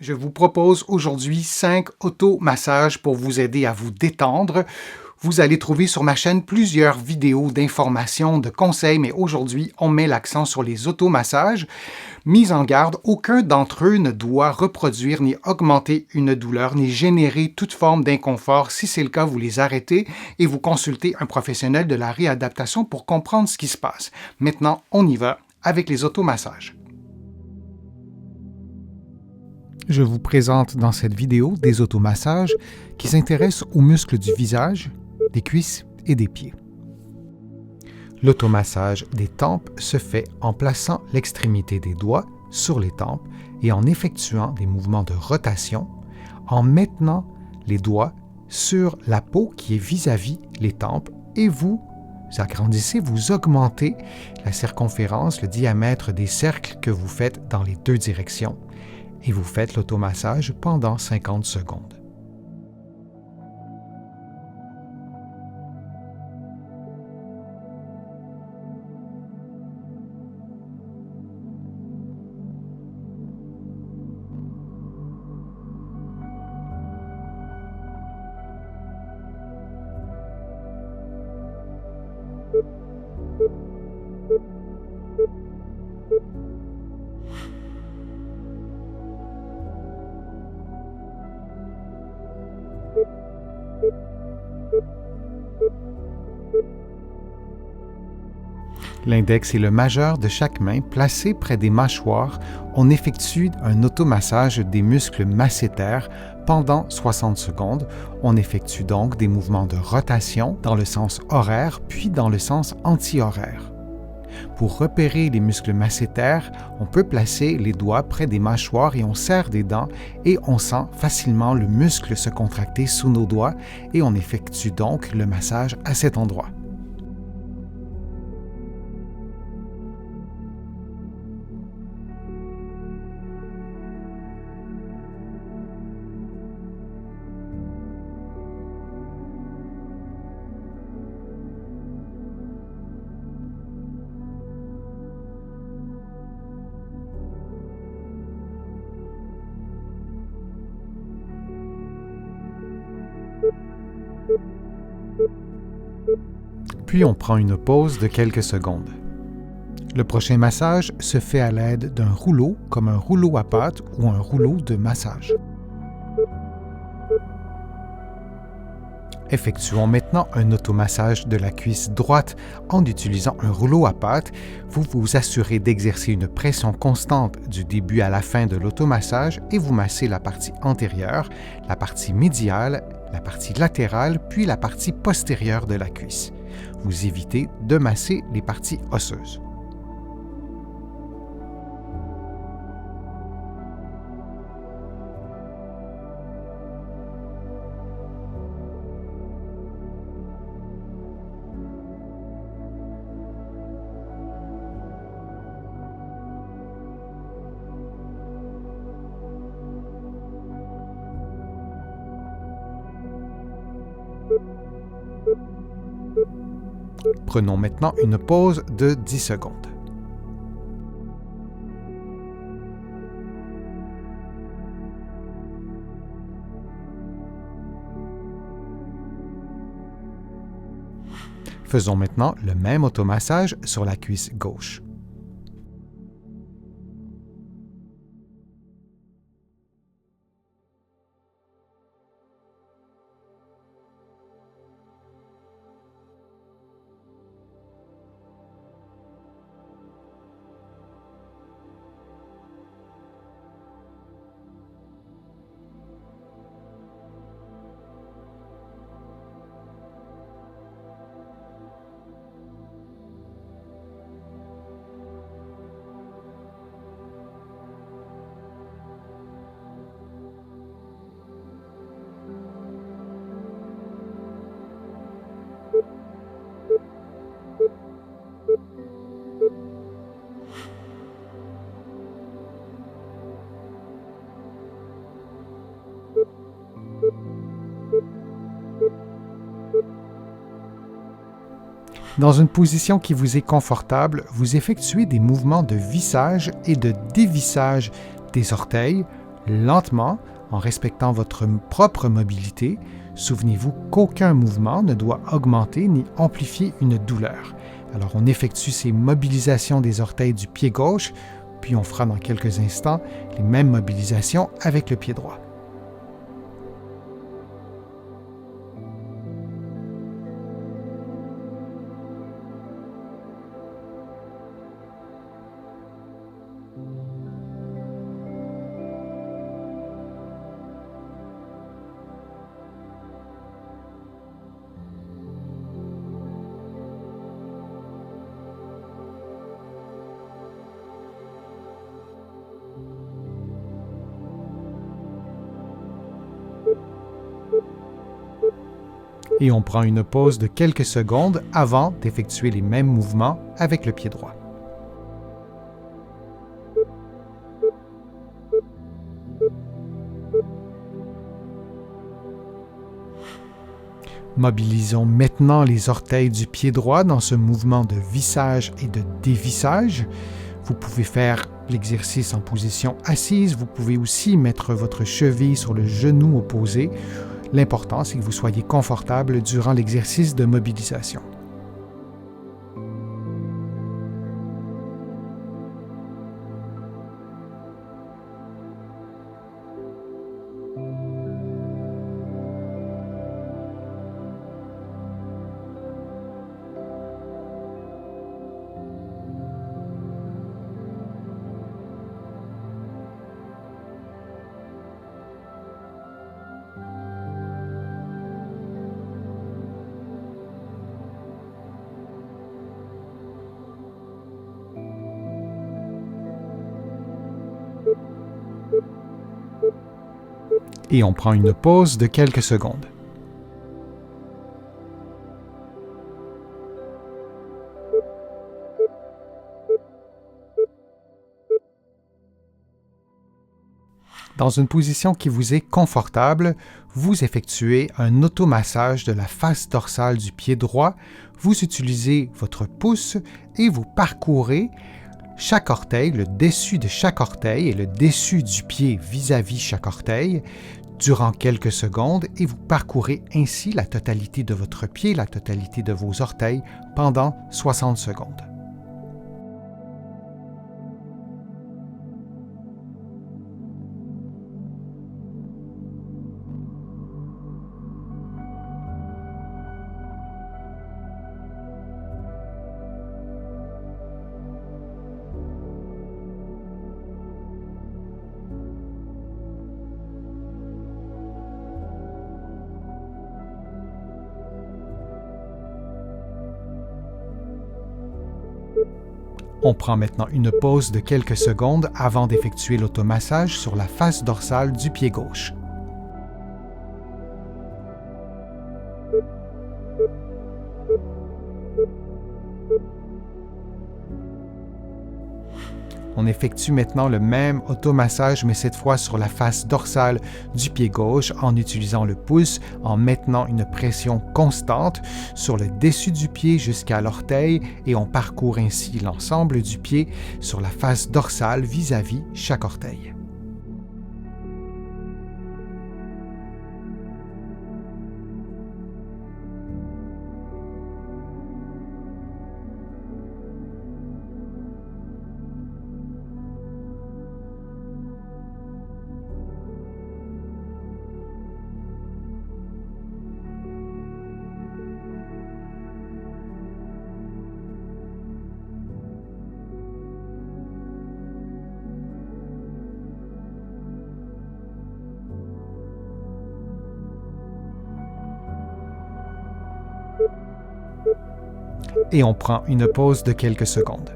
Je vous propose aujourd'hui 5 automassages pour vous aider à vous détendre. Vous allez trouver sur ma chaîne plusieurs vidéos d'informations, de conseils, mais aujourd'hui, on met l'accent sur les automassages. Mise en garde, aucun d'entre eux ne doit reproduire ni augmenter une douleur, ni générer toute forme d'inconfort. Si c'est le cas, vous les arrêtez et vous consultez un professionnel de la réadaptation pour comprendre ce qui se passe. Maintenant, on y va avec les automassages. Je vous présente dans cette vidéo des automassages qui s'intéressent aux muscles du visage, des cuisses et des pieds. L'automassage des tempes se fait en plaçant l'extrémité des doigts sur les tempes et en effectuant des mouvements de rotation, en maintenant les doigts sur la peau qui est vis-à-vis les tempes et vous agrandissez, vous augmentez la circonférence, le diamètre des cercles que vous faites dans les deux directions. Et vous faites l'automassage pendant 50 secondes. L'index et le majeur de chaque main placés près des mâchoires, on effectue un automassage des muscles masséters pendant 60 secondes. On effectue donc des mouvements de rotation dans le sens horaire puis dans le sens anti-horaire. Pour repérer les muscles masséters, on peut placer les doigts près des mâchoires et on serre des dents et on sent facilement le muscle se contracter sous nos doigts et on effectue donc le massage à cet endroit. Puis on prend une pause de quelques secondes. Le prochain massage se fait à l'aide d'un rouleau, comme un rouleau à pâte ou un rouleau de massage. Effectuons maintenant un automassage de la cuisse droite en utilisant un rouleau à pâte. Vous vous assurez d'exercer une pression constante du début à la fin de l'automassage et vous massez la partie antérieure, la partie médiale, la partie latérale, puis la partie postérieure de la cuisse. Vous évitez de masser les parties osseuses. Prenons maintenant une pause de 10 secondes. Faisons maintenant le même automassage sur la cuisse gauche. Dans une position qui vous est confortable, vous effectuez des mouvements de vissage et de dévissage des orteils, lentement, en respectant votre propre mobilité. Souvenez-vous qu'aucun mouvement ne doit augmenter ni amplifier une douleur. Alors on effectue ces mobilisations des orteils du pied gauche, puis on fera dans quelques instants les mêmes mobilisations avec le pied droit. Et on prend une pause de quelques secondes avant d'effectuer les mêmes mouvements avec le pied droit. Mobilisons maintenant les orteils du pied droit dans ce mouvement de vissage et de dévissage. Vous pouvez faire l'exercice en position assise, vous pouvez aussi mettre votre cheville sur le genou opposé. L'important, c'est que vous soyez confortable durant l'exercice de mobilisation. Et on prend une pause de quelques secondes. Dans une position qui vous est confortable, vous effectuez un automassage de la face dorsale du pied droit. Vous utilisez votre pouce et vous parcourez chaque orteil, le dessus de chaque orteil et le dessus du pied vis-à-vis chaque orteil durant quelques secondes et vous parcourez ainsi la totalité de votre pied, la totalité de vos orteils pendant 60 secondes. On prend maintenant une pause de quelques secondes avant d'effectuer l'automassage sur la face dorsale du pied gauche. On effectue maintenant le même automassage, mais cette fois sur la face dorsale du pied gauche en utilisant le pouce, en maintenant une pression constante sur le dessus du pied jusqu'à l'orteil et on parcourt ainsi l'ensemble du pied sur la face dorsale vis-à-vis chaque orteil. Et on prend une pause de quelques secondes.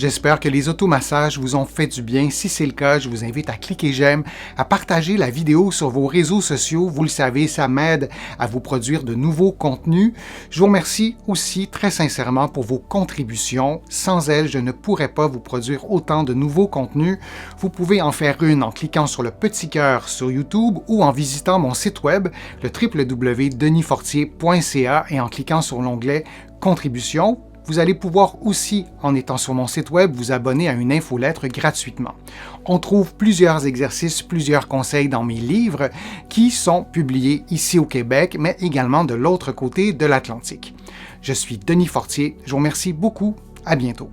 J'espère que les automassages vous ont fait du bien. Si c'est le cas, je vous invite à cliquer j'aime, à partager la vidéo sur vos réseaux sociaux. Vous le savez, ça m'aide à vous produire de nouveaux contenus. Je vous remercie aussi très sincèrement pour vos contributions. Sans elles, je ne pourrais pas vous produire autant de nouveaux contenus. Vous pouvez en faire une en cliquant sur le petit cœur sur YouTube ou en visitant mon site web, le www.denisfortier.ca et en cliquant sur l'onglet Contributions. Vous allez pouvoir aussi, en étant sur mon site web, vous abonner à une infolettre gratuitement. On trouve plusieurs exercices, plusieurs conseils dans mes livres qui sont publiés ici au Québec, mais également de l'autre côté de l'Atlantique. Je suis Denis Fortier. Je vous remercie beaucoup. À bientôt.